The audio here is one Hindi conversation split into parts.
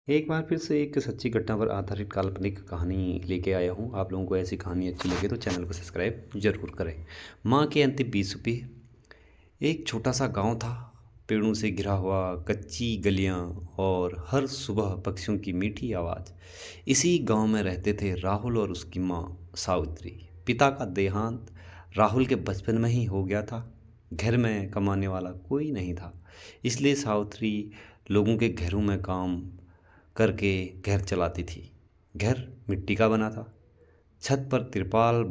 एक बार फिर से एक सच्ची घटना पर आधारित काल्पनिक कहानी लेके आया हूँ। आप लोगों को ऐसी कहानी अच्छी लगे तो चैनल को सब्सक्राइब जरूर करें। माँ के अंतिम 20 रुपये। एक छोटा सा गांव था, पेड़ों से घिरा हुआ, कच्ची गलियां और हर सुबह पक्षियों की मीठी आवाज़। इसी गांव में रहते थे राहुल और उसकी माँ सावित्री। पिता का देहांत राहुल के बचपन में ही हो गया था। घर में कमाने वाला कोई नहीं था, इसलिए सावित्री लोगों के घरों में काम करके घर चलाती थी। घर मिट्टी का बना था, छत पर तिरपाल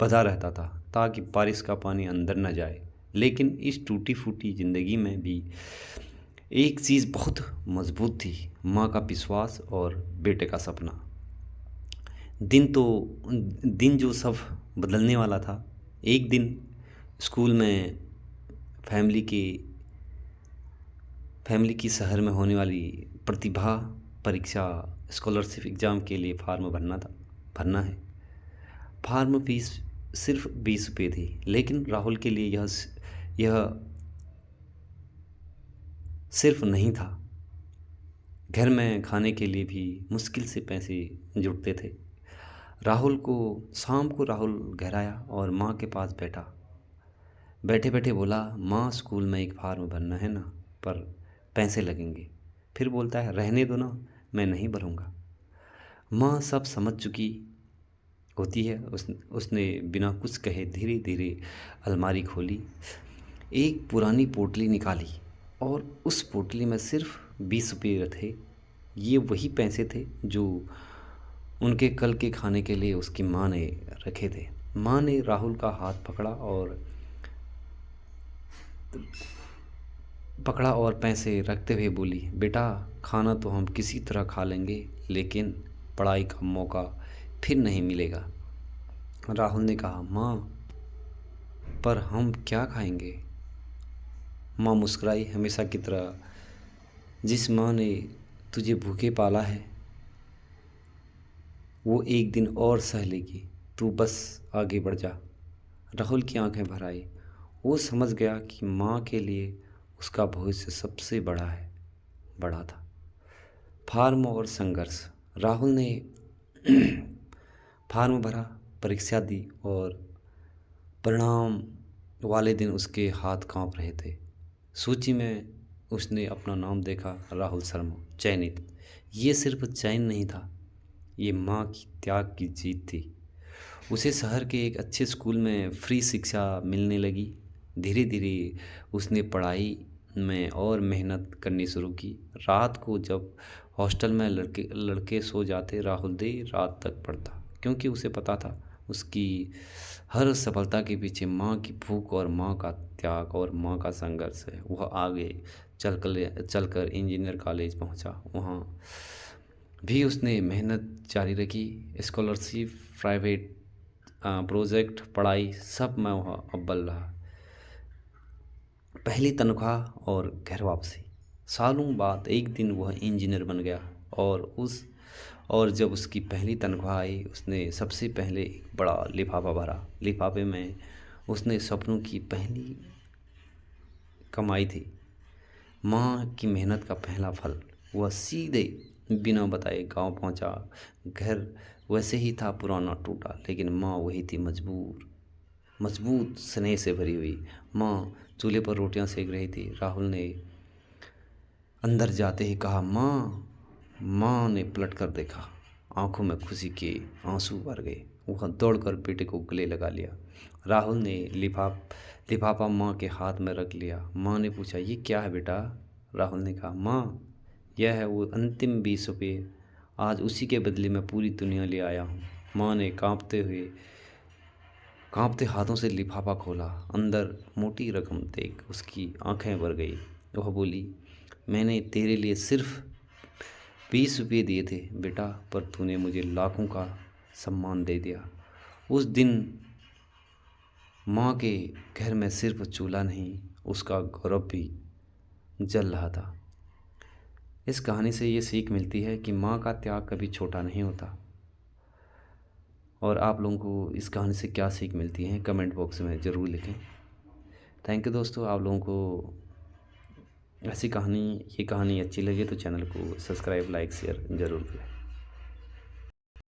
बंधा रहता था ताकि बारिश का पानी अंदर न जाए। लेकिन इस टूटी फूटी जिंदगी में भी एक चीज़ बहुत मजबूत थी, माँ का विश्वास और बेटे का सपना। दिन तो दिन जो सब बदलने वाला था। एक दिन स्कूल में फैमिली के फैमिली की शहर में होने वाली प्रतिभा परीक्षा स्कॉलरशिप एग्ज़ाम के लिए फार्म भरना है। फार्म फीस सिर्फ 20 रुपये थी, लेकिन राहुल के लिए यह सिर्फ नहीं था। घर में खाने के लिए भी मुश्किल से पैसे जुटते थे। शाम को राहुल घर आया और माँ के पास बैठे बैठे बोला, माँ स्कूल में एक फार्म भरना है ना, पर पैसे लगेंगे। फिर बोलता है, रहने दो ना, मैं नहीं भरूंगा। माँ सब समझ चुकी होती है। उसने बिना कुछ कहे धीरे धीरे अलमारी खोली, एक पुरानी पोटली निकाली और उस पोटली में सिर्फ 20 रुपये थे। ये वही पैसे थे जो उनके कल के खाने के लिए उसकी माँ ने रखे थे। माँ ने राहुल का हाथ पकड़ा और पैसे रखते हुए बोली, बेटा, खाना तो हम किसी तरह खा लेंगे, लेकिन पढ़ाई का मौका फिर नहीं मिलेगा। राहुल ने कहा, माँ, पर हम क्या खाएंगे? माँ मुस्कुराई, हमेशा की तरह। जिस माँ ने तुझे भूखे पाला है वो एक दिन और सह लेगी, तू बस आगे बढ़ जा। राहुल की आंखें भर आई। वो समझ गया कि माँ के लिए उसका भविष्य सबसे बड़ा था। फार्म और संघर्ष। राहुल ने फार्म भरा, परीक्षा दी और परिणाम वाले दिन उसके हाथ कांप रहे थे। सूची में उसने अपना नाम देखा, राहुल शर्मा, चयनित। ये सिर्फ चयन नहीं था, ये माँ की त्याग की जीत थी। उसे शहर के एक अच्छे स्कूल में फ्री शिक्षा मिलने लगी। धीरे धीरे उसने पढ़ाई में और मेहनत करनी शुरू की। रात को जब हॉस्टल में लड़के लड़के सो जाते, राहुल देर रात तक पढ़ता, क्योंकि उसे पता था उसकी हर सफलता के पीछे माँ की भूख और माँ का त्याग और माँ का संघर्ष है। वह आगे चलकर इंजीनियर कॉलेज पहुँचा। वहाँ भी उसने मेहनत जारी रखी। स्कॉलरशिप, प्राइवेट प्रोजेक्ट, पढ़ाई, सब में वह अव्वल रहा। पहली तनख्वाह और घर वापसी। सालों बाद एक दिन वह इंजीनियर बन गया और जब उसकी पहली तनख्वाह आई, उसने सबसे पहले एक बड़ा लिफाफा भरा। लिफाफे में उसने सपनों की पहली कमाई थी, माँ की मेहनत का पहला फल। वह सीधे बिना बताए गांव पहुंचा। घर वैसे ही था, पुराना, टूटा, लेकिन माँ वही थी, मजबूत, स्नेह से भरी हुई। माँ चूल्हे पर रोटियां सेक रही थी। राहुल ने अंदर जाते ही कहा, माँ। माँ ने पलट कर देखा, आंखों में खुशी के आंसू भर गए। वह दौड़कर बेटे को गले लगा लिया। राहुल ने लिफाफा माँ के हाथ में रख लिया। माँ ने पूछा, ये क्या है बेटा? राहुल ने कहा, माँ, यह है वो अंतिम 20 रुपये। आज उसी के बदले में पूरी दुनिया ले आया हूँ। माँ ने कांपते हाथों से लिफाफा खोला। अंदर मोटी रकम देख उसकी आंखें भर गई। वह बोली, मैंने तेरे लिए सिर्फ 20 रुपये दिए थे बेटा, पर तूने मुझे लाखों का सम्मान दे दिया। उस दिन माँ के घर में सिर्फ चूल्हा नहीं, उसका गौरव भी जल रहा था। इस कहानी से ये सीख मिलती है कि माँ का त्याग कभी छोटा नहीं होता। और आप लोगों को इस कहानी से क्या सीख मिलती है, कमेंट बॉक्स में ज़रूर लिखें। थैंक यू दोस्तों। आप लोगों को ऐसी कहानी ये कहानी अच्छी लगे तो चैनल को सब्सक्राइब लाइक शेयर ज़रूर करें।